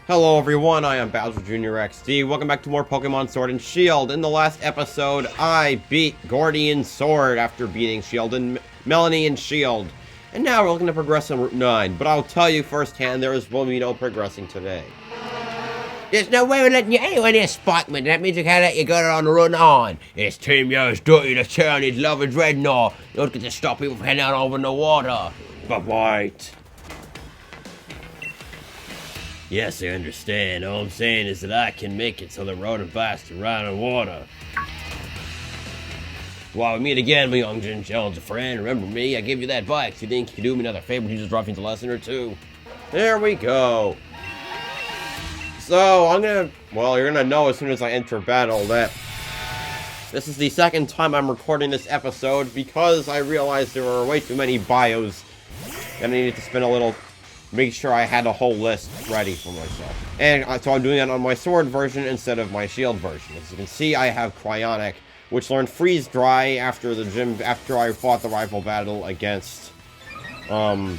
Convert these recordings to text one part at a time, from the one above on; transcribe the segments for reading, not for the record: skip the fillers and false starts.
Hello everyone, I am Bowser Jr. XD. Welcome back to more Pokemon Sword and Shield. In the last episode, I beat Gordian Sword after beating Shield and Melanie and Shield. And now we're looking to progress on Route 9, but I'll tell you firsthand, will be no progressing today. There's no way we're letting you anywhere near Spikeman. That means we can't let you go on the Route 9. It's Team Yo's duty to turn his loving dreadnought. You don't get to stop people from heading out over the water. But wait. Yes, I understand. All I'm saying is that I can make it so the road and bikes can ride on water. While we meet again, my young Jin Jones, a friend. Remember me? I gave you that bike. So you think you can do me another favor? You just drop me a lesson or two. There we go. So, you're gonna know as soon as I enter battle that this is the second time I'm recording this episode because I realized there were way too many bios and I needed to spend a little, make sure I had a whole list ready for myself. And so I'm doing that on my sword version instead of my shield version. As you can see, I have Cryonic, which learned Freeze Dry after I fought the rival battle against, Hop.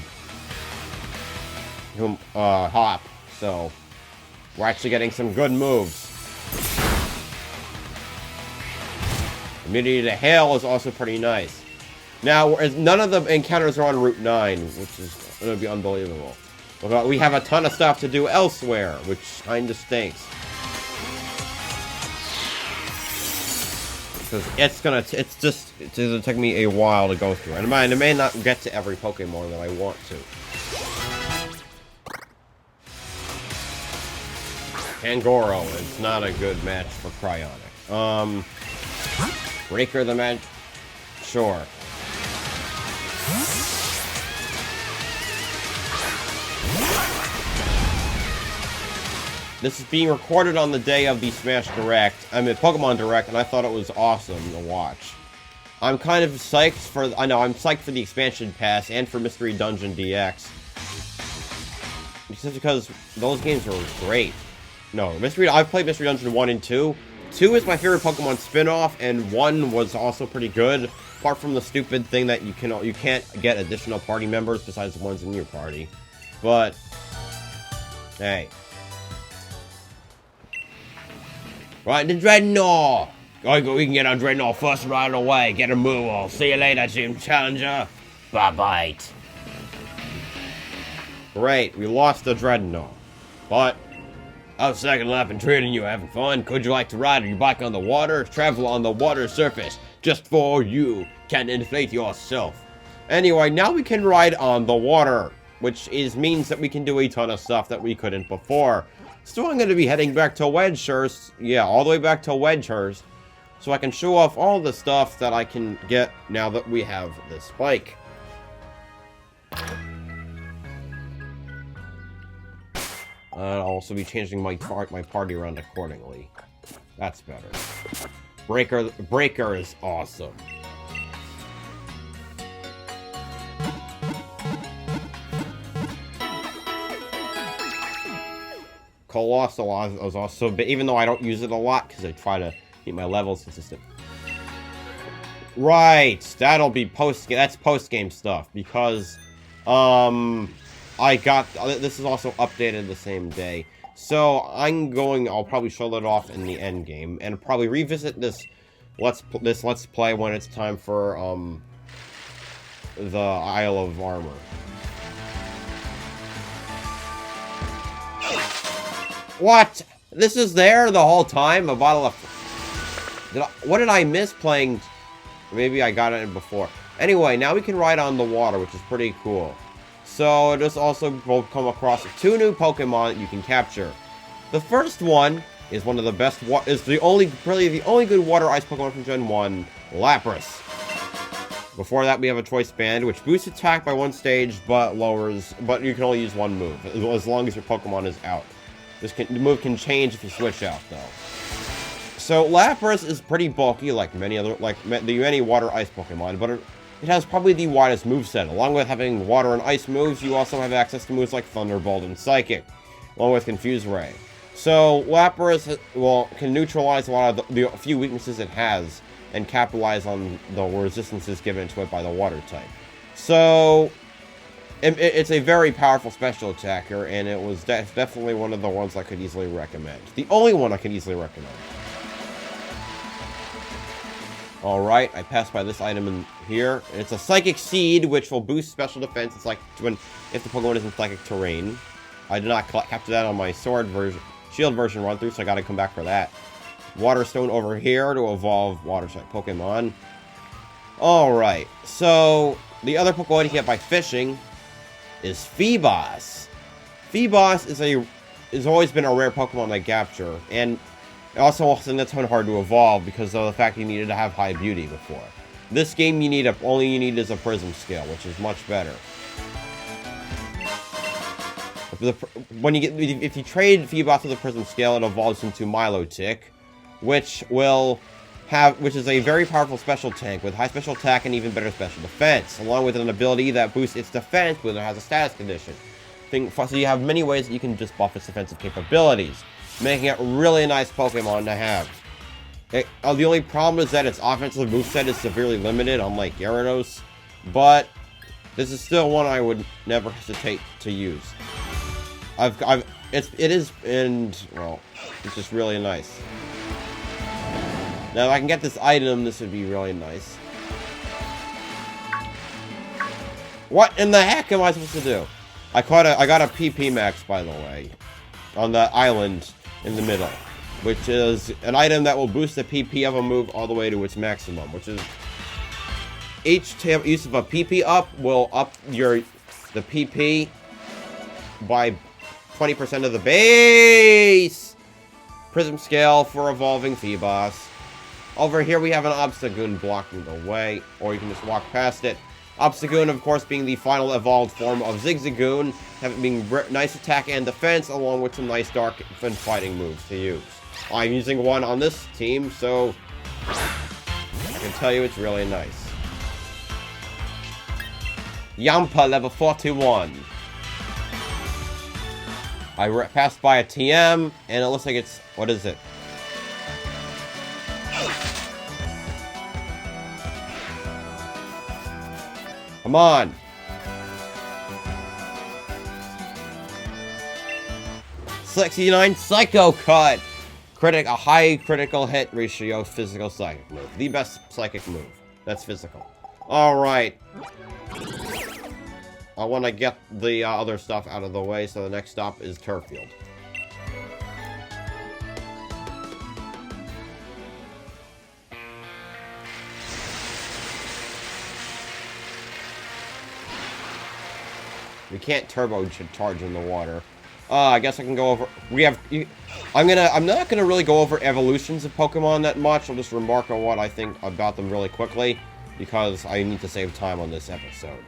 So, we're actually getting some good moves. Immunity to Hail is also pretty nice. Now, none of the encounters are on Route 9, which is going to be unbelievable. But we have a ton of stuff to do elsewhere, which kind of stinks. Because it's going to take me a while to go through. And I may not get to every Pokemon that I want to. Kangoro is not a good match for Cryonic. Breaker the match? Sure. This is being recorded on the day of the Smash Direct. Pokemon Direct, and I thought it was awesome to watch. I'm kind of psyched I'm psyched for the expansion pass and for Mystery Dungeon DX. Just because those games are great. No, I've played Mystery Dungeon 1 and 2. 2 is my favorite Pokemon spin-off, and 1 was also pretty good. Apart from the stupid thing that you can't get additional party members besides the ones in your party. But, hey. Right, the Dreadnought! We can get on Dreadnought first right away. Get a move on. See you later, Gym Challenger. Bye-bye. Great, we lost the Dreadnought. But I was second lap and trading you, having fun. Could you like to ride your bike on the water? Travel on the water surface, just for you. Can inflate yourself. Anyway, now we can ride on the water, which means that we can do a ton of stuff that we couldn't before. So I'm going to be heading back to Wedgehurst, all the way back to Wedgehurst, so I can show off all the stuff that I can get now that we have this bike. I'll also be changing my party around accordingly. That's better. Breaker is awesome. Colossal is also, but even though I don't use it a lot because I try to keep my levels consistent. Right, that'll be that's post-game stuff because this is also updated the same day. So I'll probably show that off in the end game and probably revisit this let's play when it's time for the Isle of Armor. What? This is there the whole time? A bottle of... What did I miss playing? Maybe I got it before. Anyway, now we can ride on the water, which is pretty cool. So, this also will come across 2 new Pokemon that you can capture. The first one is one of the best, really the only good water ice Pokemon from Gen 1, Lapras. Before that, we have a Choice Band, which boosts attack by 1 stage, but you can only use 1 move, as long as your Pokemon is out. The move can change if you switch out, though. So, Lapras is pretty bulky, like many water ice Pokemon, but it has probably the widest moveset. Along with having water and ice moves, you also have access to moves like Thunderbolt and Psychic, along with Confuse Ray. So, Lapras can neutralize a lot of the few weaknesses it has, and capitalize on the resistances given to it by the water type. So, It's a very powerful special attacker, and it was definitely one of the ones I could easily recommend. The only one I can easily recommend. Alright, I passed by this item in here. It's a Psychic Seed, which will boost special defense. It's like if the Pokemon is in Psychic terrain. I did not capture that on my Shield version run-through, so I gotta come back for that. Water Stone over here to evolve Water-type Pokemon. Alright, so the other Pokemon you get by fishing is Feebas. Feebas has always been a rare Pokemon I capture, and also something that's hard to evolve because of the fact you needed to have high beauty before. This game all you need is a Prism Scale, which is much better. If you trade Feebas with the Prism Scale, it evolves into Milotic, which is a very powerful special tank with high special attack and even better special defense, along with an ability that boosts its defense when it has a status condition. So you have many ways that you can just buff its defensive capabilities, making it really nice Pokemon to have. The only problem is that its offensive moveset is severely limited, unlike Gyarados, but this is still one I would never hesitate to use. It's just really nice. Now, if I can get this item, this would be really nice. What in the heck am I supposed to do? I got a PP Max, by the way, on the island in the middle, which is an item that will boost the PP of a move all the way to its maximum, which is each use of a PP up will up the PP by 20% of the base. Prism Scale for evolving Feebas. Over here we have an Obstagoon blocking the way, or you can just walk past it. Obstagoon, of course, being the final evolved form of Zigzagoon, having being nice attack and defense, along with some nice dark and fighting moves to use. I'm using one on this team, so I can tell you it's really nice. Yampa, level 41. I passed by a TM, and it looks like it's... what is it? Come on! 69 Psycho Cut! A high critical hit ratio physical psychic move. The best psychic move. That's physical. Alright. I want to get the other stuff out of the way, so the next stop is Turffield. We can't turbo charge in the water. I guess I can go over... I'm not gonna really go over evolutions of Pokemon that much. I'll just remark on what I think about them really quickly, because I need to save time on this episode.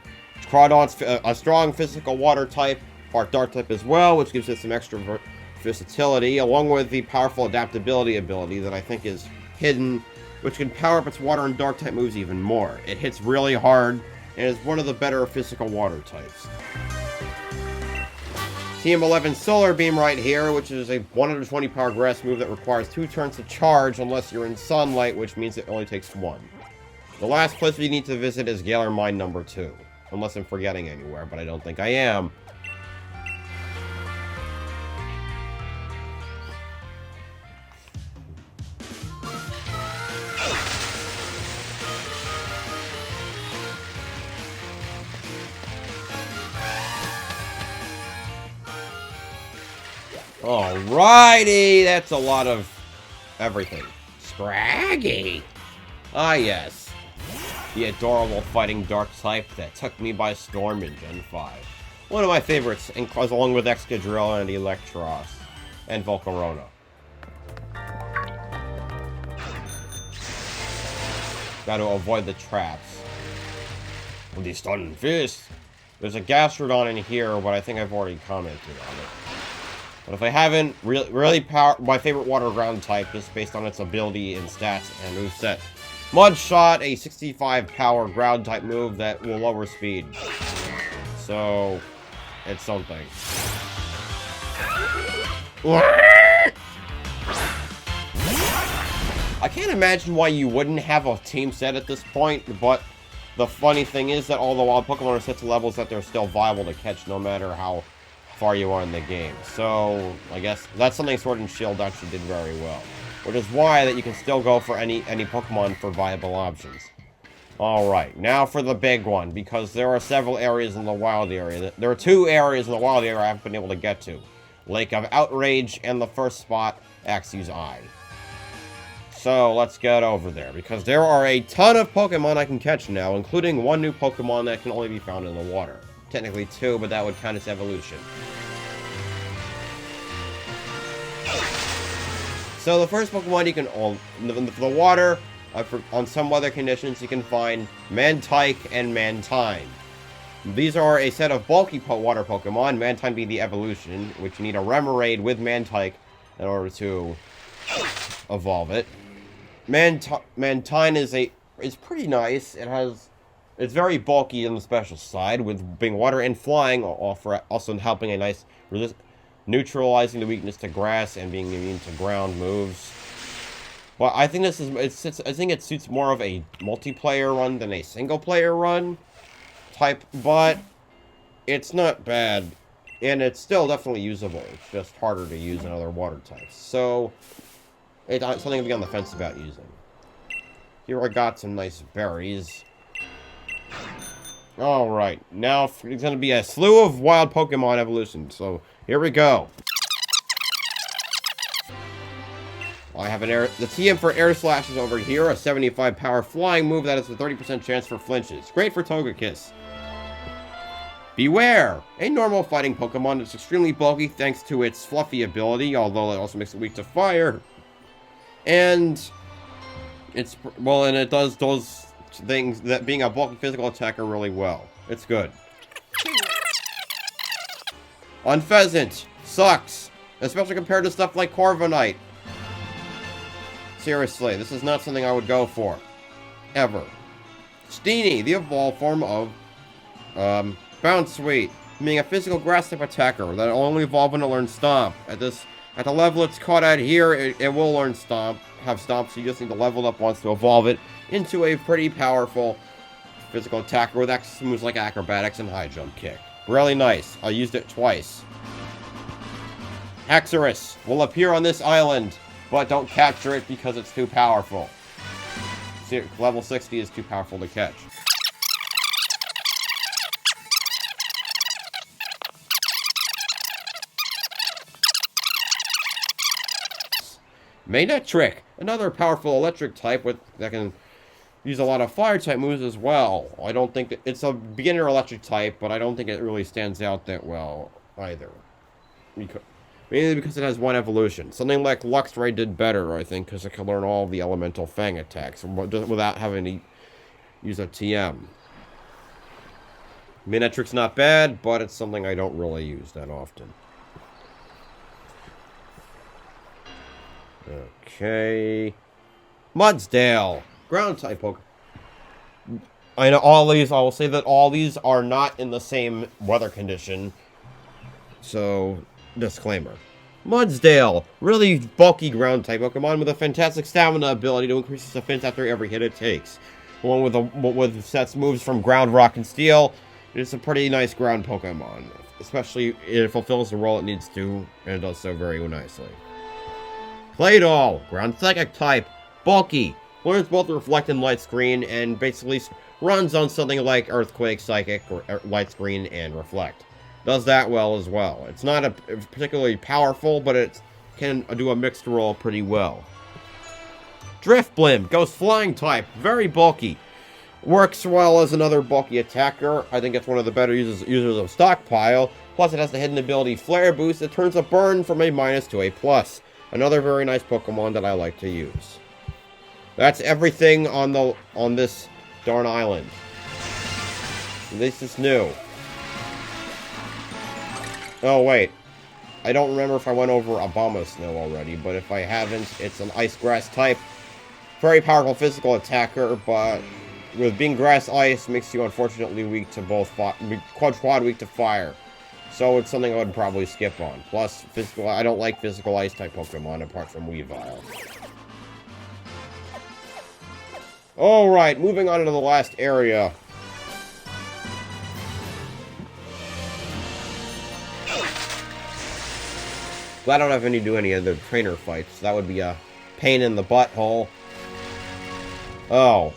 Crawdon's a strong physical water type, part dark type as well, which gives it some extra versatility, along with the powerful adaptability ability that I think is hidden, which can power up its water and dark type moves even more. It hits really hard, and is one of the better physical water types. Team 11 Solar Beam right here, which is a 120 power grass move that requires 2 turns to charge unless you're in sunlight, which means it only takes 1. The last place we need to visit is Galar Mine number 2. Unless I'm forgetting anywhere, but I don't think I am. Alrighty, that's a lot of everything. Scraggy! Ah yes. The adorable fighting dark type that took me by storm in Gen 5. One of my favorites, and along with Excadrill and Electros, and Volcarona. Gotta avoid the traps. With the Stun Fist. There's a Gastrodon in here, but I think I've already commented on it. But if I haven't, my favorite water ground type, just based on its ability and stats and moveset. Mud Shot, a 65 power ground type move that will lower speed. So, it's something. I can't imagine why you wouldn't have a team set at this point, but the funny thing is that all the wild Pokemon are set to levels that they're still viable to catch no matter how far you are in the game. So, I guess that's something Sword and Shield actually did very well. Which is why that you can still go for any Pokemon for viable options. Alright, now for the big one, because there are several areas in the wild area. There are 2 areas in the wild area I haven't been able to get to. Lake of Outrage and the first spot, Axew's Eye. So, let's get over there, because there are a ton of Pokemon I can catch now, including 1 new Pokemon that can only be found in the water. Technically 2, but that would count as evolution. So the first Pokemon you can, for the water, on some weather conditions, you can find Mantike and Mantine. These are a set of bulky water Pokemon, Mantine being the evolution, which you need a Remoraid with Mantike in order to evolve it. Mantine is pretty nice. It's very bulky on the special side, with being water and flying, also helping a nice neutralizing the weakness to grass and being immune to ground moves. Well, I think I think it suits more of a multiplayer run than a single player run type, but it's not bad, and it's still definitely usable. It's just harder to use than other water types. So it's something to be on the fence about using. Here I got some nice berries. Alright, now it's going to be a slew of wild Pokemon evolutions, so here we go. I have the TM for Air Slash is over here, a 75 power flying move that has a 30% chance for flinches. Great for Togekiss. Beware! A normal fighting Pokemon that's extremely bulky thanks to its fluffy ability, although it also makes it weak to fire. And it does those things that being a bulky physical attacker really well. It's good. Unpheasant sucks, especially compared to stuff like Corviknight. Seriously, this is not something I would go for. Ever. Steenie, the evolved form of Bounsweet, being a physical grass type attacker that will only evolve when it learns Stomp. At the level it's caught at here, it will learn Stomp, so you just need to level it up once to evolve it into a pretty powerful physical attacker with moves like acrobatics and high jump kick. Really nice. I used it twice. Haxorus will appear on this island, but don't capture it because it's too powerful. See, level 60 is too powerful to catch. Manectric, another powerful electric type that can use a lot of fire type moves as well. I don't think it's a beginner electric type, but I don't think it really stands out that well either. Mainly because it has 1 evolution. Something like Luxray did better, I think, because it can learn all the elemental fang attacks without having to use a TM. Manectric's not bad, but it's something I don't really use that often. Okay. Mudsdale. Ground type Pokemon. I know I will say that all these are not in the same weather condition. So, disclaimer. Mudsdale. Really bulky ground type Pokemon with a fantastic stamina ability to increase its defense after every hit it takes. One with sets moves from Ground, Rock, and Steel. It's a pretty nice ground Pokemon. Especially it fulfills the role it needs to, and it does so very nicely. Claydol, ground psychic type, bulky, learns both Reflect and Light Screen, and basically runs on something like Earthquake, Psychic, or Light Screen, and Reflect. Does that well as well. It's not particularly powerful, but it can do a mixed role pretty well. Drifblim, Ghost Flying type, very bulky. Works well as another bulky attacker. I think it's one of the better users of Stockpile. Plus, it has the hidden ability Flare Boost that turns a burn from a minus to a plus. Another very nice Pokemon that I like to use. That's everything on this darn island. This is new. Oh, wait. I don't remember if I went over Abomasnow already, but if I haven't, it's an Ice Grass type. Very powerful physical attacker, but with being Grass Ice makes you unfortunately weak to both quad weak to fire. So it's something I would probably skip on. Plus, I don't like physical ice type Pokemon apart from Weavile. Alright, moving on to the last area. Glad I don't have any to do any other trainer fights. That would be a pain in the butthole. Oh.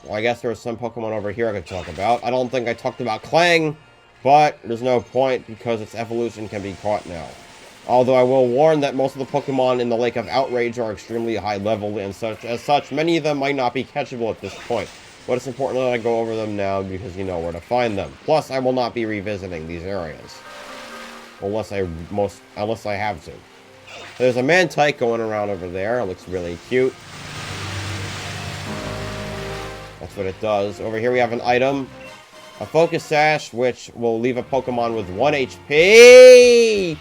Well, I guess there's some Pokemon over here I could talk about. I don't think I talked about Clang, but there's no point because its evolution can be caught now. Although I will warn that most of the Pokemon in the Lake of Outrage are extremely high level, and as such, many of them might not be catchable at this point. But it's important that I go over them now because you know where to find them. Plus, I will not be revisiting these areas. Unless I have to. There's a Mantike going around over there. It looks really cute. That's what it does. Over here we have an item. A Focus Sash, which will leave a Pokemon with 1 HP!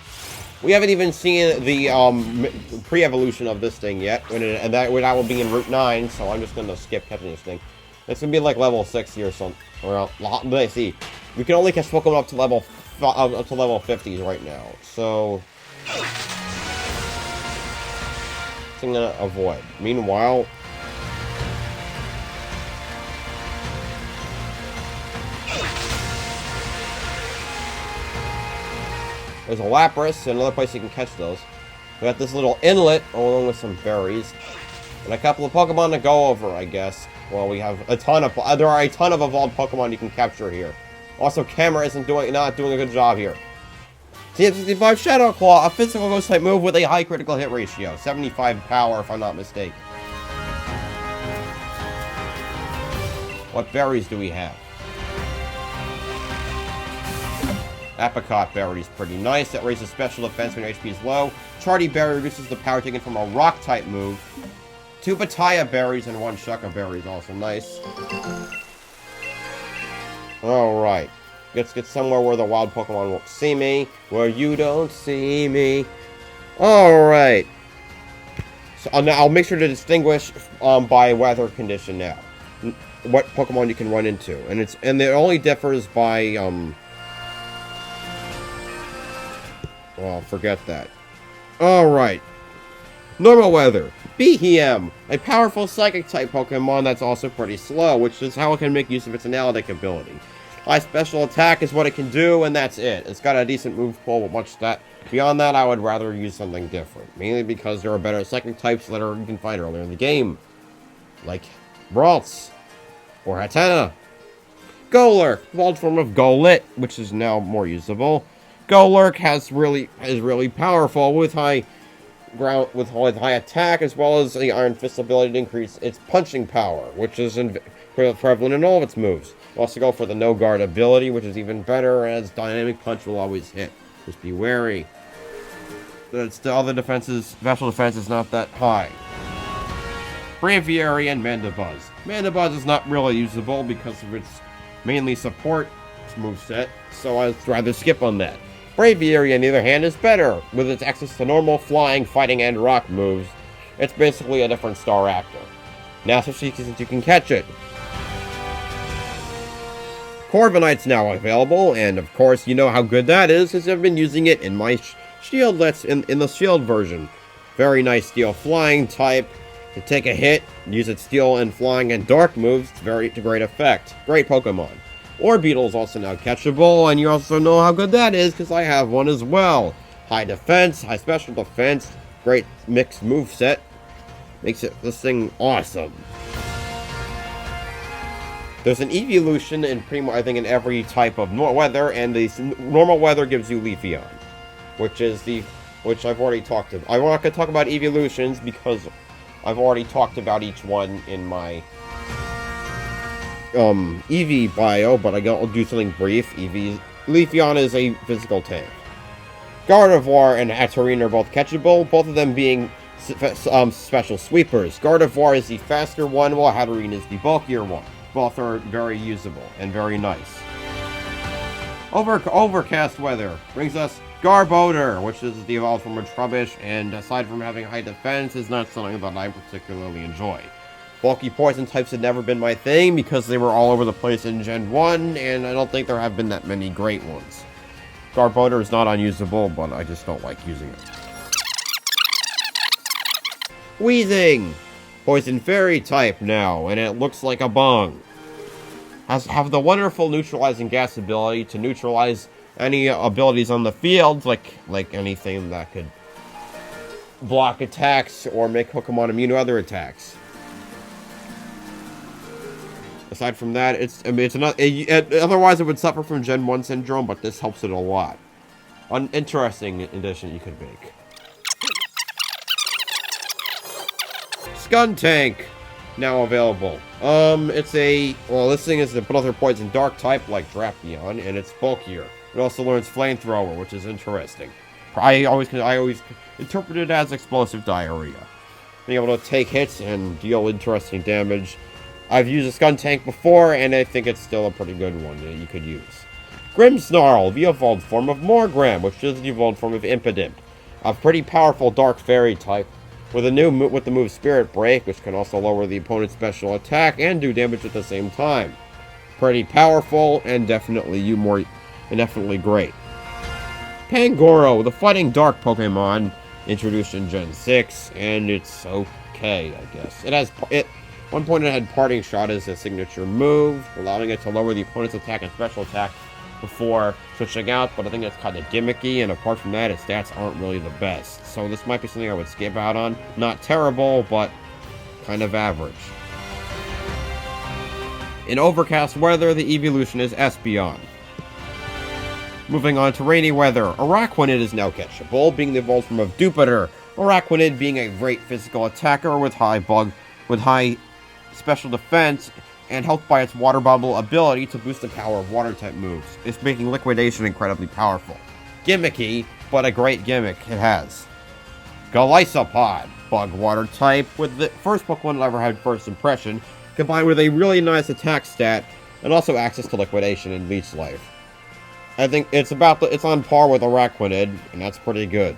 We haven't even seen the pre-evolution of this thing yet. And that will be in Route 9, so I'm just going to skip catching this thing. It's going to be like level 60 or something. Well, let's see. We can only catch Pokemon up to level 50s right now. So I'm going to avoid. Meanwhile, there's a Lapras, another place you can catch those. We got this little inlet along with some berries. And a couple of Pokemon to go over, I guess. Well, we have a ton of... there are a ton of evolved Pokemon you can capture here. Also, Camera isn't not doing a good job here. TM65 Shadow Claw, a physical ghost type move with a high critical hit ratio. 75 power, if I'm not mistaken. What berries do we have? Apricot Berry is pretty nice. That raises special defense when your HP is low. Charty Berry reduces the power taken from a rock type move. 2 Bataya Berries and 1 Shucca Berry is also nice. Alright. Let's get somewhere where the wild Pokemon won't see me. Where you don't see me. Alright. So I'll make sure to distinguish by weather condition now. What Pokemon you can run into. And it only differs by well, forget that. Alright. Normal weather. Behem, a powerful Psychic-type Pokemon that's also pretty slow, which is how it can make use of its Analytic ability. High special attack is what it can do, and that's it. It's got a decent move pool, but much that. Beyond that, I would rather use something different. Mainly because there are better Psychic-types that you can find earlier in the game. Like Brawltz. Or Hatenna. Golurk, evolved form of Golett, which is now more usable. Golurk is really powerful with high attack, as well as the Iron Fist ability to increase its punching power, which is prevalent in all of its moves. Also go for the No Guard ability, which is even better, as Dynamic Punch will always hit. Just be wary. The other defenses, special defense is not that high. Braviary and Mandibuzz. Mandibuzz is not really usable because of its mainly support moveset, so I'd rather skip on that. Braviary, on the other hand, is better. With its access to normal, flying, fighting, and rock moves, it's basically a different Staraptor. Now, especially since you can catch it. Corviknight's now available, and of course, you know how good that is, because I've been using it in my shield, in the shield version. Very nice steel flying type. To take a hit, use its steel and flying and dark moves to great effect. Great Pokemon. Orbeetle is also now catchable, and you also know how good that is, because I have one as well. High defense, high special defense, great mixed move set. Makes this thing awesome. There's an evolution in pretty much, I think, in every type of weather, and the normal weather gives you Leafeon, which I've already talked about. I'm not going to talk about evolutions because I've already talked about each one in my Eevee bio, but I'll do something brief. Leafeon is a physical tank. Gardevoir and Hatterene are both catchable, both of them being special sweepers. Gardevoir is the faster one, while Hatterene is the bulkier one. Both are very usable and very nice. Overcast weather brings us Garbodor, which is the evolved form of Trubbish, and aside from having high defense, is not something that I particularly enjoy. Bulky poison types had never been my thing because they were all over the place in Gen 1, and I don't think there have been that many great ones. Garbodor is not unusable, but I just don't like using it. Weezing! Poison Fairy type now, and it looks like a bong. Have the wonderful neutralizing gas ability to neutralize any abilities on the field, like anything that could block attacks or make Pokemon immune to other attacks. Aside from that, it's not. Otherwise, it would suffer from Gen 1 syndrome, but this helps it a lot. An interesting addition you could make. Skuntank, now available. This thing is a Brother Poison Dark type like Drapion, and it's bulkier. It also learns Flamethrower, which is interesting. I always interpret it as explosive diarrhea, being able to take hits and deal interesting damage. I've used a Skuntank before, and I think it's still a pretty good one that you could use. Grimmsnarl, the evolved form of Morgram, which is the evolved form of Impidimp. A pretty powerful Dark Fairy type, with the move Spirit Break, which can also lower the opponent's special attack and do damage at the same time. Pretty powerful, and definitely great. Pangoro, the Fighting Dark Pokemon, introduced in Gen 6, and it's okay, I guess. At one point it had Parting Shot as a signature move, allowing it to lower the opponent's attack and special attack before switching out, but I think that's kind of gimmicky, and apart from that, its stats aren't really the best. So this might be something I would skip out on. Not terrible, but kind of average. In overcast weather, the evolution is Espeon. Moving on to rainy weather, Araquanid is now catchable, being the evolved form of Jupiter. Araquanid being a great physical attacker with high special defense, and helped by its water bubble ability to boost the power of water type moves. It's making Liquidation incredibly powerful. Gimmicky, but a great gimmick it has. Golisopod, bug water type, with the first Pokemon that ever had first impression, combined with a really nice attack stat, and also access to Liquidation and Leech Life. I think it's on par with Araquanid, and that's pretty good.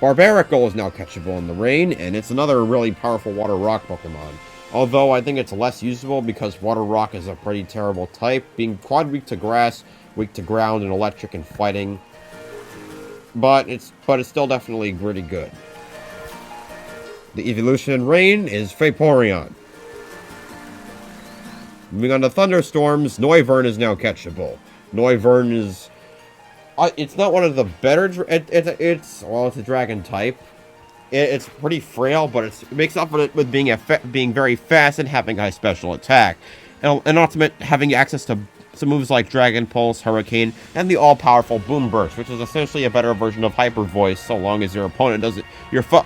Barbaracle is now catchable in the rain, and it's another really powerful Water Rock Pokemon. Although I think it's less usable because Water Rock is a pretty terrible type, being quad weak to grass, weak to ground, and electric and fighting. But it's still definitely pretty good. The evolution in rain is Vaporeon. Moving on to thunderstorms, Noivern is now catchable. Noivern is... it's not one of the better... It's a dragon type. It's pretty frail, but it makes up for it with being very fast and having high special attack. And ultimate, having access to some moves like Dragon Pulse, Hurricane, and the all-powerful Boom Burst, which is essentially a better version of Hyper Voice, so long as your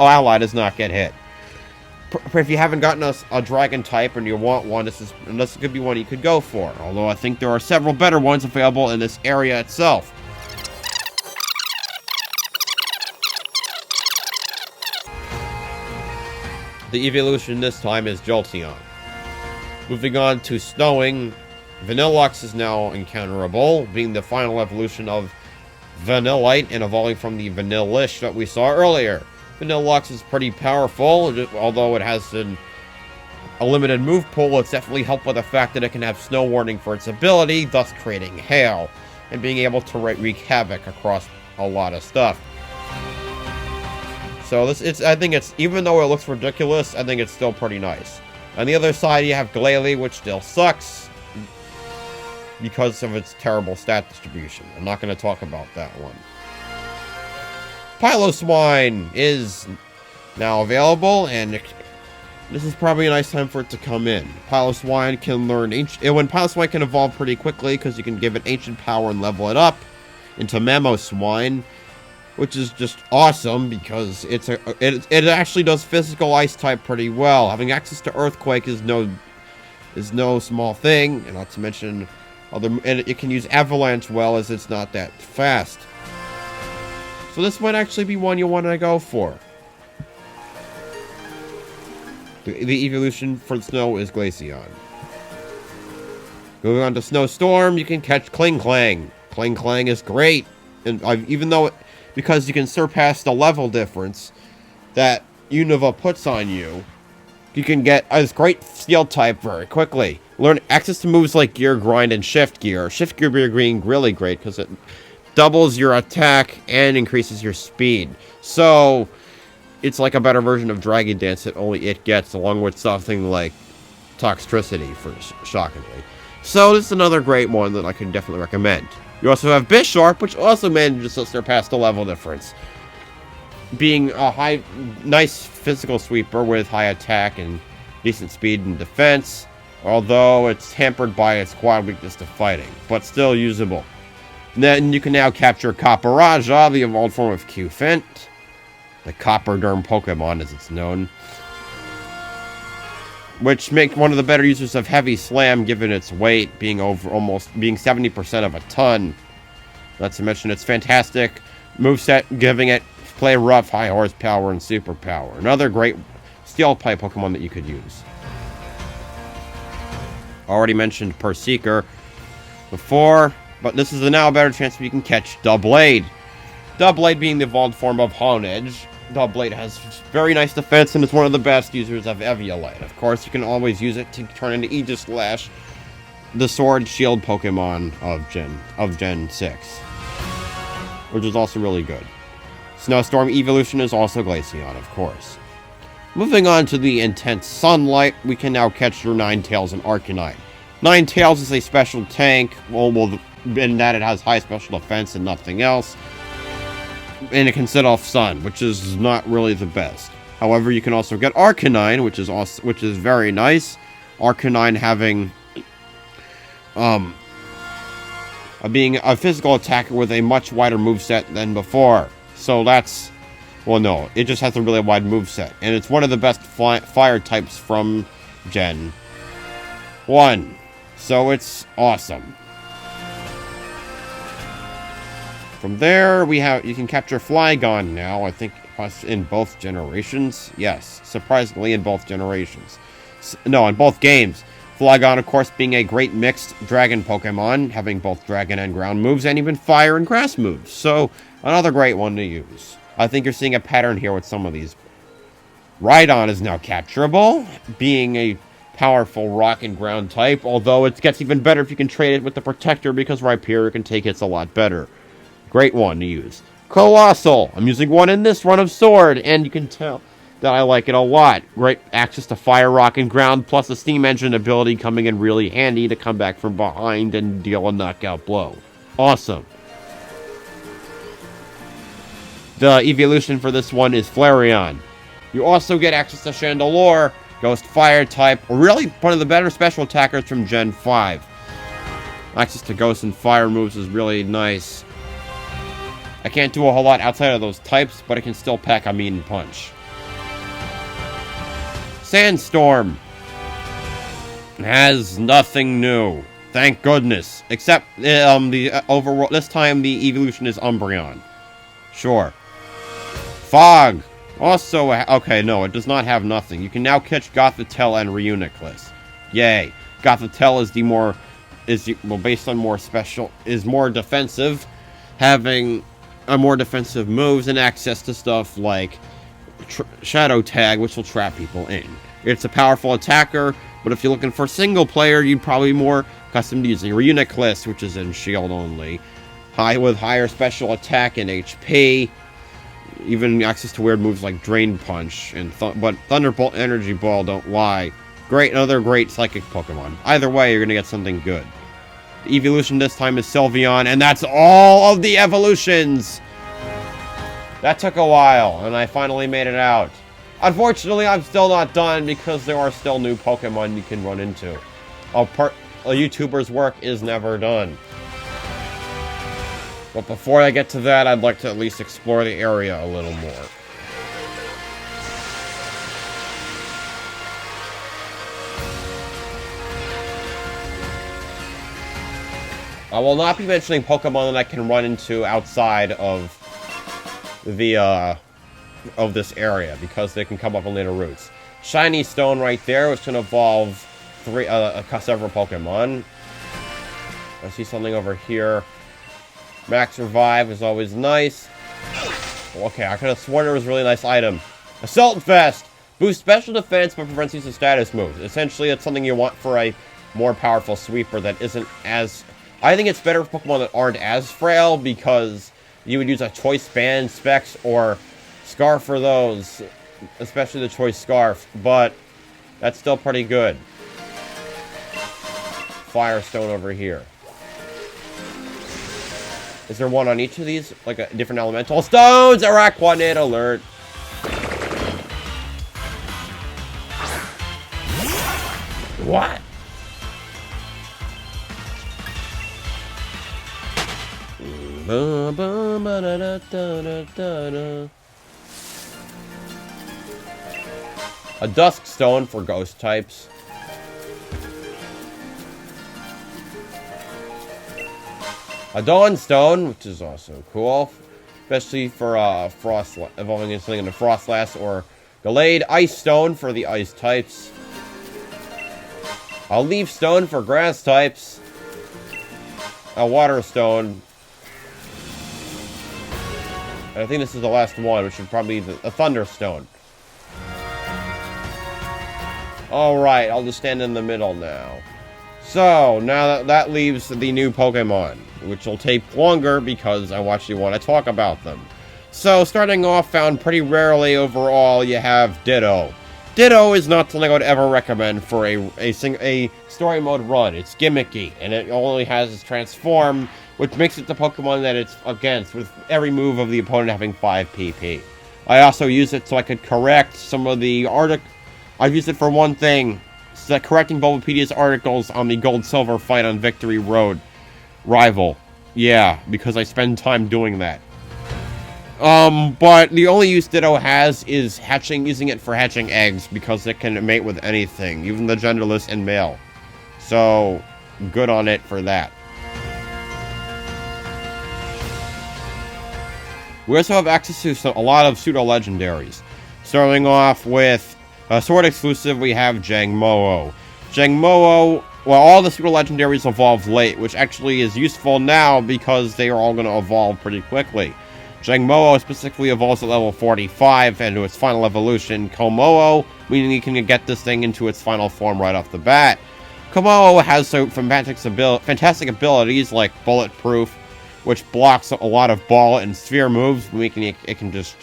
ally does not get hit. If you haven't gotten a dragon type and you want one, this could be one you could go for. Although I think there are several better ones available in this area itself. The evolution this time is Jolteon. Moving on to snowing, Vanillux is now encounterable, being the final evolution of Vanillite and evolving from the Vanillish that we saw earlier. Vanillux is pretty powerful, although it has a limited move pool. It's definitely helped by the fact that it can have snow warning for its ability, thus creating hail, and being able to wreak havoc across a lot of stuff. So I think it's, even though it looks ridiculous, I think it's still pretty nice. On the other side, you have Glalie, which still sucks because of its terrible stat distribution. I'm not going to talk about that one. Piloswine is now available, and this is probably a nice time for it to come in. Piloswine can learn Piloswine can evolve pretty quickly because you can give it Ancient Power and level it up into Mamoswine, which is just awesome because it actually does physical ice type pretty well. Having access to Earthquake is no small thing, and not to mention and it can use Avalanche well, as it's not that fast. So this might actually be one you want to go for. The evolution for snow is Glaceon. Going on to Snowstorm, you can catch Klinklang. Klinklang is great, and because you can surpass the level difference that Unova puts on you, you can get a great Steel type very quickly. Learn access to moves like Gear Grind and Shift Gear. Shift Gear being really great because it doubles your attack and increases your speed. So it's like a better version of Dragon Dance that only it gets, along with something like Toxtricity, shockingly. So this is another great one that I can definitely recommend. You also have Bisharp, which also manages to surpass the level difference, being a nice physical sweeper with high attack and decent speed and defense, although it's hampered by its quad weakness to fighting, but still usable. Then you can now capture Copperaja, the evolved form of Q-Fent, the Copperderm Pokemon as it's known, which make one of the better users of Heavy Slam given its weight being being 70% of a ton. Not to mention its fantastic moveset, giving it play rough, high horsepower, and superpower. Another great steel type Pokemon that you could use. Already mentioned Perseeker before, but this is now a better chance if you can catch Doublade. Doublade being the evolved form of Honedge. Doublade has very nice defense and is one of the best users of Eviolite. Of course, you can always use it to turn into Aegislash, the Sword Shield Pokemon of Gen 6, which is also really good. Snowstorm evolution is also Glaceon, of course. Moving on to the Intense Sunlight, we can now catch your Ninetales and Arcanine. Ninetales is a special tank, in that it has high special defense and nothing else, and it can set off Sun, which is not really the best. However, you can also get Arcanine, which is very nice. Arcanine having being a physical attacker with a much wider moveset than before. So that's, well, no, it just has a really wide moveset, and it's one of the best fire types from Gen 1. So it's awesome. From there, you can capture Flygon now, I think in both generations. Yes, surprisingly in both generations. No, in both games. Flygon, of course, being a great mixed dragon Pokemon, having both dragon and ground moves, and even fire and grass moves. So, another great one to use. I think you're seeing a pattern here with some of these. Rhydon is now capturable, being a powerful rock and ground type, although it gets even better if you can trade it with the Protector, because Rhyperior can take hits a lot better. Great one to use. Colossal. I'm using one in this run of Sword, and you can tell that I like it a lot. Great access to fire, rock, and ground, plus a steam engine ability coming in really handy to come back from behind and deal a knockout blow. Awesome. The evolution for this one is Flareon. You also get access to Chandelure, Ghost Fire type, really one of the better special attackers from Gen 5. Access to Ghost and Fire moves is really nice. I can't do a whole lot outside of those types, but I can still pack a mean punch. Sandstorm has nothing new, thank goodness, except overall this time the evolution is Umbreon. Sure. Fog also okay, no, it does not have nothing. You can now catch Gothitelle and Reuniclus. Yay! Gothitelle is based on more defensive, having more defensive moves and access to stuff like Shadow Tag, which will trap people in. It's a powerful attacker, but if you're looking for single player, you'd probably be more accustomed to using Reuniclus, which is in shield only. With higher special attack and HP, even access to weird moves like Drain Punch, but Thunderbolt Energy Ball don't lie. Another great psychic Pokemon. Either way, you're going to get something good. The evolution this time is Sylveon, and that's all of the evolutions! That took a while, and I finally made it out. Unfortunately, I'm still not done because there are still new Pokemon you can run into. A YouTuber's work is never done. But before I get to that, I'd like to at least explore the area a little more. I will not be mentioning Pokemon that I can run into outside of this area, because they can come up on later routes. Shiny Stone right there, which can evolve several Pokemon. I see something over here. Max Revive is always nice. Okay, I could have sworn it was a really nice item. Assault Vest! Boosts special defense but prevents use of status moves. Essentially, it's something you want for a more powerful sweeper that isn't as... I think it's better for Pokemon that aren't as frail, because you would use a Choice Band, Specs, or Scarf for those. Especially the Choice Scarf, but that's still pretty good. fire stone over here. Is there one on each of these? Like a different elemental stones? Araquanid alert. What? A dusk stone for ghost types. A dawn stone, which is also cool, especially for frost evolving into something into Frostlass or Gallade. Ice stone for the ice types. A leaf stone for grass types. A water stone. And I think this is the last one, which should probably be a thunderstone. Alright, I'll just stand in the middle now. So, now that leaves the new Pokemon, which will take longer because I actually want to talk about them. So, starting off, found pretty rarely overall, you have Ditto. Ditto is not something I would ever recommend for a story mode run. It's gimmicky, and it only has its transform, which makes it the Pokemon that it's against, with every move of the opponent having 5 PP. I also use it so I could correct some of the I've used it for one thing, so correcting Bulbapedia's articles on the Gold-Silver fight on Victory Road rival. Yeah, because I spend time doing that. But the only use Ditto has is using it for hatching eggs, because it can mate with anything, even the genderless and male. So, good on it for that. We also have access to a lot of pseudo-legendaries. Starting off with a sword exclusive, we have Jangmo-o. Jangmo-o, well, all the pseudo-legendaries evolve late, which actually is useful now because they are all going to evolve pretty quickly. Jangmo-o specifically evolves at level 45 into its final evolution, Kommo-o, meaning you can get this thing into its final form right off the bat. Kommo-o has some fantastic abilities like Bulletproof, which blocks a lot of ball and sphere moves, making it can just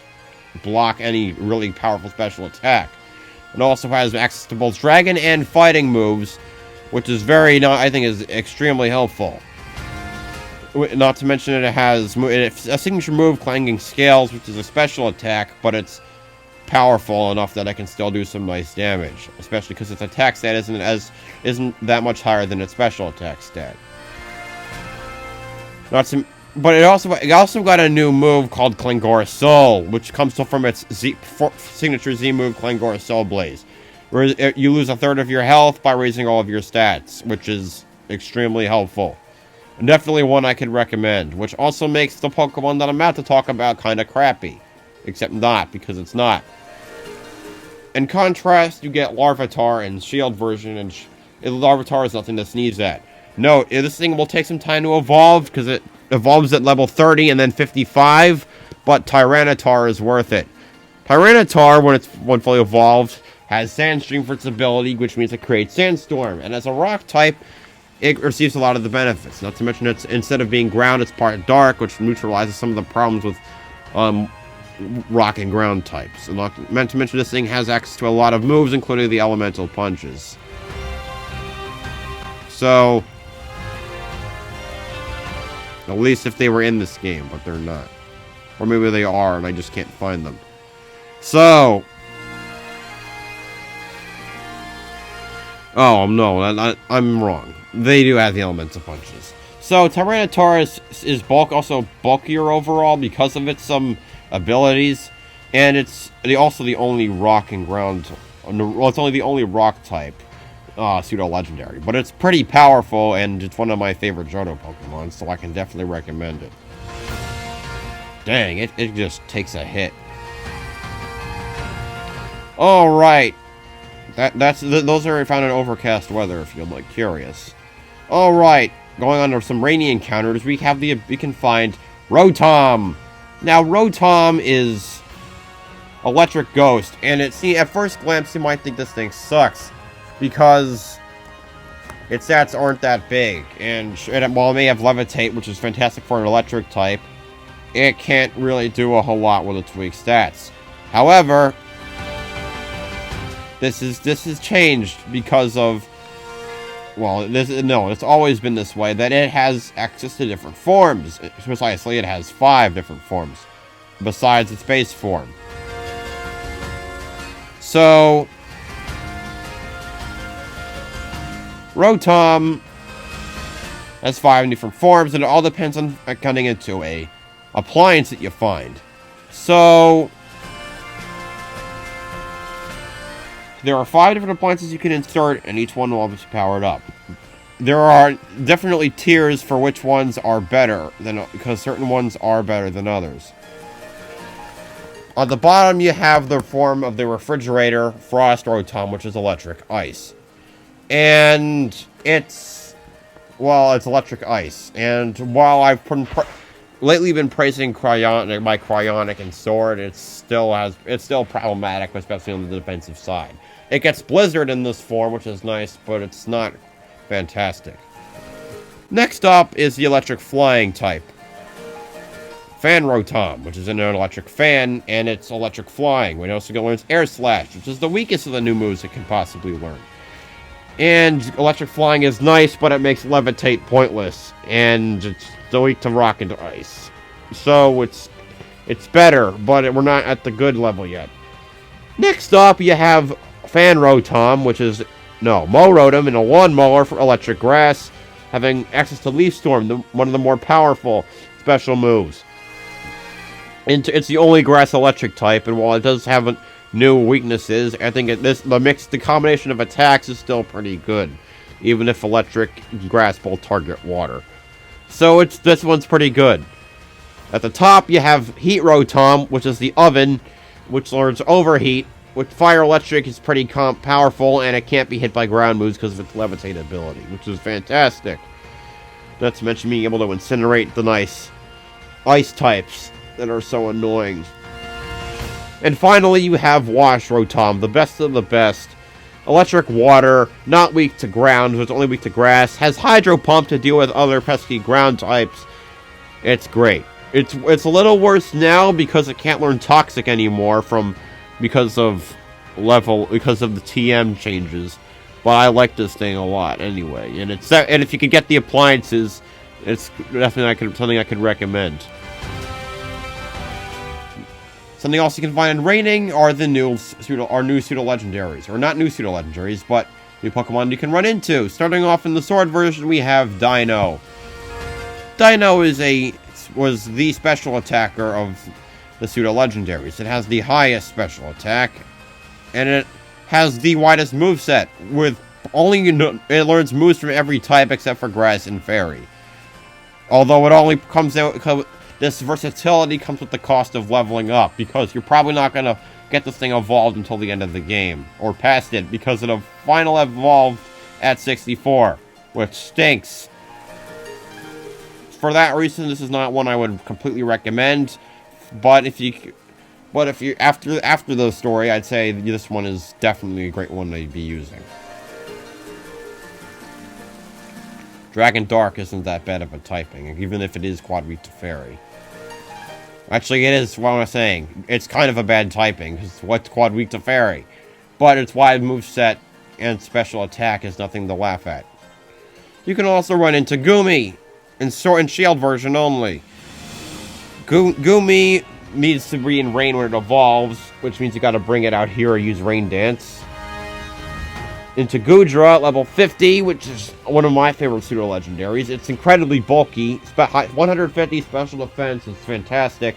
block any really powerful special attack. It also has access to both dragon and fighting moves, which is I think is extremely helpful. Not to mention it has a signature move, Clanging Scales, which is a special attack, but it's powerful enough that I can still do some nice damage, especially because its attack stat isn't that much higher than its special attack stat. But it also got a new move called Klingora Soul, which comes from its signature Z move, Klingora Soul Blaze, where you lose a third of your health by raising all of your stats, which is extremely helpful. And definitely one I could recommend, which also makes the Pokemon that I'm about to talk about kind of crappy. Except not, because it's not. In contrast, you get Larvitar and Shield version, and Larvitar is nothing to sneeze at. Note, this thing will take some time to evolve, because it evolves at level 30 and then 55, but Tyranitar is worth it. Tyranitar, when fully evolved, has Sandstream for its ability, which means it creates Sandstorm, and as a rock type, it receives a lot of the benefits. Not to mention, instead of being ground, it's part dark, which neutralizes some of the problems with rock and ground types. And not meant to mention, this thing has access to a lot of moves, including the elemental punches. So, at least if they were in this game, but they're not. Or maybe they are, and I just can't find them. So, oh, no, I'm wrong. They do have the elemental punches. So, Tyranitar is also bulkier overall because of its abilities. And it's also the only rock and ground... Well, it's only the only rock type pseudo-legendary. But it's pretty powerful, and it's one of my favorite Johto Pokemon, so I can definitely recommend it. Dang, it just takes a hit. Alright. Those are found in overcast weather, if you're curious. Alright, going on to some rainy encounters, we can find Rotom. Now, Rotom is Electric Ghost, and at first glance, you might think this thing sucks, because its stats aren't that big, and while it may have Levitate, which is fantastic for an electric type, it can't really do a whole lot with its weak stats. However, this is changed because of well, no, it's always been this way, that it has access to different forms. Precisely, it has 5 different forms, besides its base form. So, Rotom has 5 different forms, and it all depends on cutting into a appliance that you find. So, there are 5 different appliances you can insert, and each one will obviously power it up. There are definitely tiers for which ones are better, because certain ones are better than others. On the bottom, you have the form of the refrigerator Frost Rotom, which is electric ice. And it's electric ice. And while I've lately been praising my Cryonic and Sword, it's still problematic, especially on the defensive side. It gets Blizzard in this form, which is nice, but it's not fantastic. Next up is the electric flying type. Fan Rotom, which is an electric fan, and it's electric flying. We also learns Air Slash, which is the weakest of the new moves it can possibly learn. And electric flying is nice, but it makes Levitate pointless, and it's still weak to rock and ice. So it's better, but we're not at the good level yet. Next up, you have Fan Rotom, which is Mow Rotom, and a lawnmower for electric grass, having access to Leaf Storm, one of the more powerful special moves. And it's the only grass electric type, and while it does have new weaknesses, I think the combination of attacks is still pretty good, even if electric grass both target water. So this one's pretty good. At the top, you have Heat Rotom, which is the oven, which learns Overheat. With Fire Electric, it's pretty powerful, and it can't be hit by ground moves because of its Levitate ability, which is fantastic. Not to mention being able to incinerate the nice ice types that are so annoying. And finally, you have Wash Rotom, the best of the best. Electric water, not weak to ground, it's only weak to grass. Has Hydro Pump to deal with other pesky ground types. It's great. It's a little worse now because it can't learn Toxic anymore because of the TM changes. But I like this thing a lot anyway. And if you could get the appliances, it's definitely something I could recommend. Something else you can find in Raining are the new pseudo-legendaries. Or not new pseudo-legendaries, but new Pokemon you can run into. Starting off in the Sword version, we have Dino. Dino was the special attacker of the pseudo-legendaries. It has the highest special attack, and it has the widest moveset, it learns moves from every type except for Grass and Fairy. Although it only comes out, this versatility comes with the cost of leveling up, because you're probably not going to get this thing evolved until the end of the game, or past it, because it'll final evolve at 64, which stinks. For that reason, this is not one I would completely recommend, but if you after the story, I'd say this one is definitely a great one to be using. Dragon Dark isn't that bad of a typing, even if it is quad weak to Fairy. Actually, it is what I'm saying. It's kind of a bad typing, because what's quad weak to Fairy? But its wide moveset and special attack is nothing to laugh at. You can also run into Goomy in Sword and Shield version only. Goomy needs to be in Rain when it evolves, which means you gotta bring it out here or use Rain Dance. Into Goodra at level 50, which is one of my favorite pseudo-legendaries. It's incredibly bulky. 150 special defense is fantastic.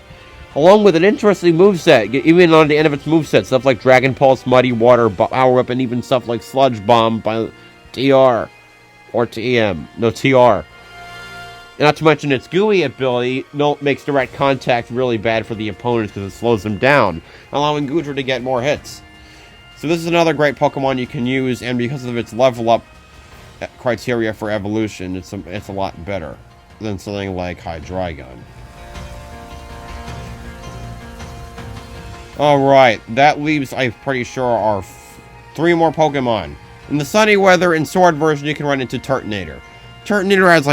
Along with an interesting moveset, even on the end of its moveset. Stuff like Dragon Pulse, Muddy Water, Power Up, and even stuff like Sludge Bomb by TR. Or TM. No, TR. And not to mention its gooey ability makes direct contact really bad for the opponents because it slows them down, allowing Goodra to get more hits. So this is another great Pokemon you can use, and because of its level up criteria for evolution, it's a lot better than something like Hydreigon. Alright, that leaves, I'm pretty sure, our 3 more Pokemon. In the Sunny Weather and Sword version, you can run into Turtonator. Turtonator has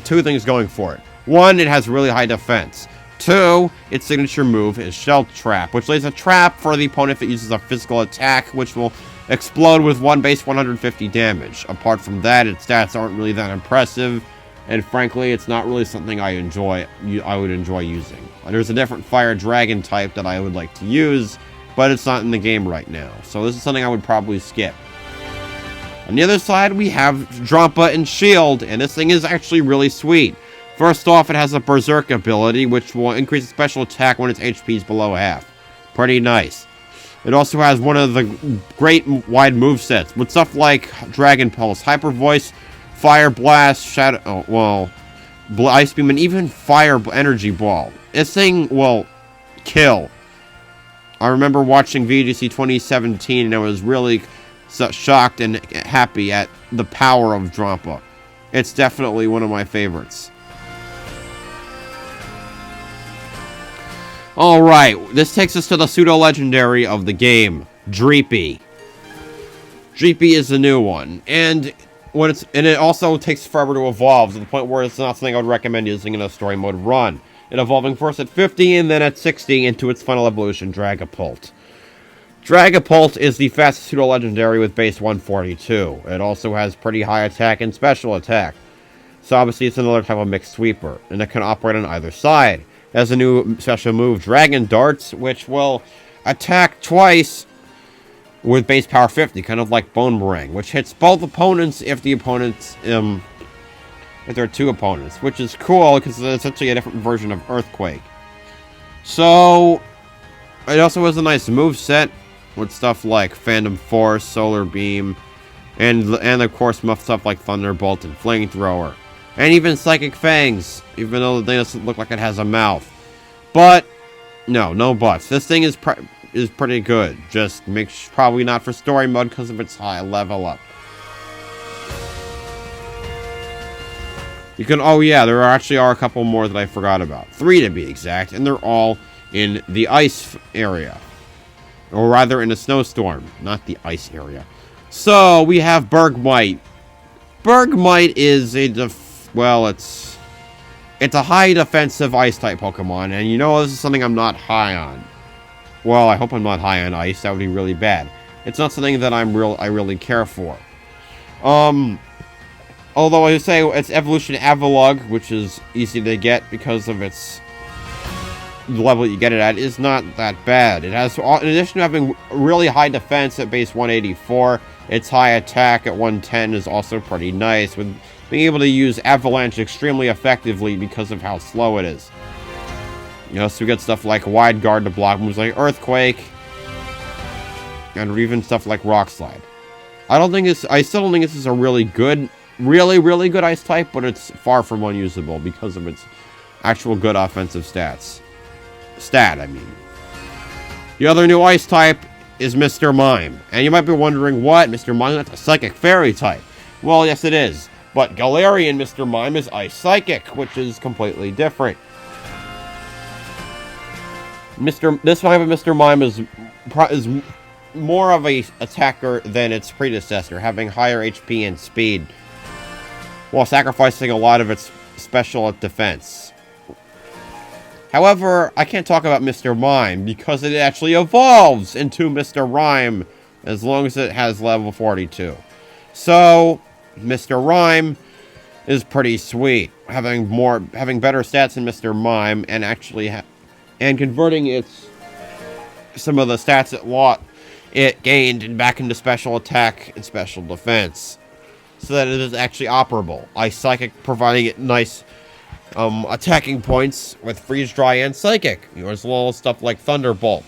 two things going for it. 1, it has really high defense. 2, its signature move is Shell Trap, which lays a trap for the opponent if it uses a physical attack, which will explode with one base 150 damage. Apart from that, its stats aren't really that impressive, and frankly, it's not really something I would enjoy using. There's a different fire dragon type that I would like to use, but it's not in the game right now, so this is something I would probably skip. On the other side, we have Drampa and Shield, and this thing is actually really sweet. First off, it has a Berserk ability, which will increase its special attack when its HP is below half. Pretty nice. It also has one of the great wide movesets, with stuff like Dragon Pulse, Hyper Voice, Fire Blast, Ice Beam, and even Fire Energy Ball. This thing will kill. I remember watching VGC 2017, and I was really shocked and happy at the power of Drampa. It's definitely one of my favorites. Alright, this takes us to the pseudo-legendary of the game, Dreepy. Dreepy is the new one, and it also takes forever to evolve, to the point where it's not something I would recommend using in a story mode run. It evolving first at 50 and then at 60 into its final evolution, Dragapult. Dragapult is the fastest pseudo-legendary with base 142. It also has pretty high attack and special attack. So obviously it's another type of mixed sweeper, and it can operate on either side. It has a new special move, Dragon Darts, which will attack twice with base power 50, kind of like Bone Boomerang, which hits both opponents if there are two opponents, which is cool because it's essentially a different version of Earthquake. So it also has a nice move set with stuff like Phantom Force, Solar Beam, and of course stuff like Thunderbolt and Flamethrower, and even Psychic Fangs, even though the thing doesn't look like it has a mouth. But no buts. This thing is pretty good. Just probably not for story mode because of its high level up. You can, oh yeah, there actually are a couple more that I forgot about. 3 to be exact, and they're all in the ice area. Or rather, in a snowstorm, not the ice area. So, we have Bergmite. Bergmite is it's a high defensive ice-type Pokemon, and you know this is something I'm not high on. Well, I hope I'm not high on ice, that would be really bad. It's not something that I really care for. Although I would say its evolution Avalugg, which is easy to get because of its the level you get it at, is not that bad. It has, in addition to having really high defense at base 184, its high attack at 110 is also pretty nice, with being able to use Avalanche extremely effectively because of how slow it is. You know, so we get stuff like Wide Guard to block moves like Earthquake, and even stuff like Rock Slide. I still don't think this is a really good ice type, but it's far from unusable because of its actual good offensive stats. I mean. The other new ice type is Mr. Mime. And you might be wondering, what? Mr. Mime, that's a Psychic Fairy type. Well, yes it is. But Galarian Mr. Mime is Ice Psychic, which is completely different. This type of Mr. Mime is more of a attacker than its predecessor, having higher HP and speed, while sacrificing a lot of its special defense. However, I can't talk about Mr. Mime because it actually evolves into Mr. Rhyme as long as it has level 42. So, Mr. Rhyme is pretty sweet, having better stats than Mr. Mime, and actually converting some of the stats it gained back into special attack and special defense, so that it is actually operable. Ice Psychic providing it nice attacking points with Freeze Dry and Psychic, as well as stuff like Thunderbolt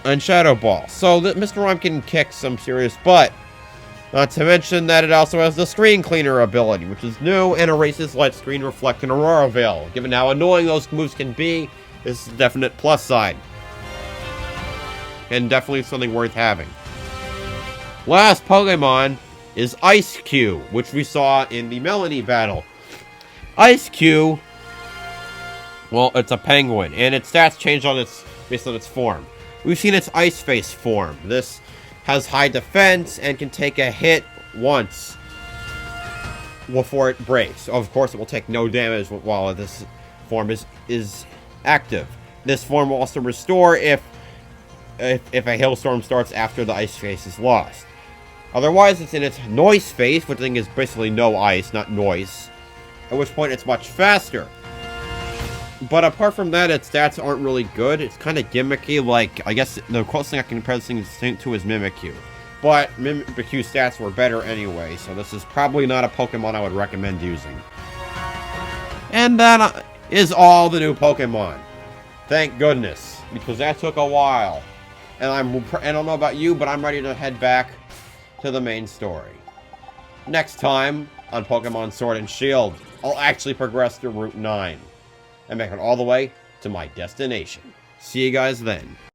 and Shadow Ball. So that Mr. Rhyme can kick some serious butt. Not to mention that it also has the Screen Cleaner ability, which is new and erases Light Screen, Reflect, and Aurora Veil. Given how annoying those moves can be, this is a definite plus side. And definitely something worth having. Last Pokemon is Ice-Q, which we saw in the Melanie battle. Ice-Q, well, it's a penguin, and its stats change based on its form. We've seen its Ice Face form. This has high defense and can take a hit once before it breaks. Of course, it will take no damage while this form is active. This form will also restore if if a hailstorm starts after the ice phase is lost. Otherwise, it's in its noise phase, which I think is basically no ice, not noise. At which point, it's much faster. But apart from that, its stats aren't really good. It's kind of gimmicky, like, I guess the closest thing I can compare this thing to is Mimikyu. But Mimikyu's stats were better anyway, so this is probably not a Pokemon I would recommend using. And that is all the new Pokemon. Thank goodness, because that took a while. And I don't know about you, but I'm ready to head back to the main story. Next time on Pokemon Sword and Shield, I'll actually progress through Route 9 and make it all the way to my destination. See you guys then.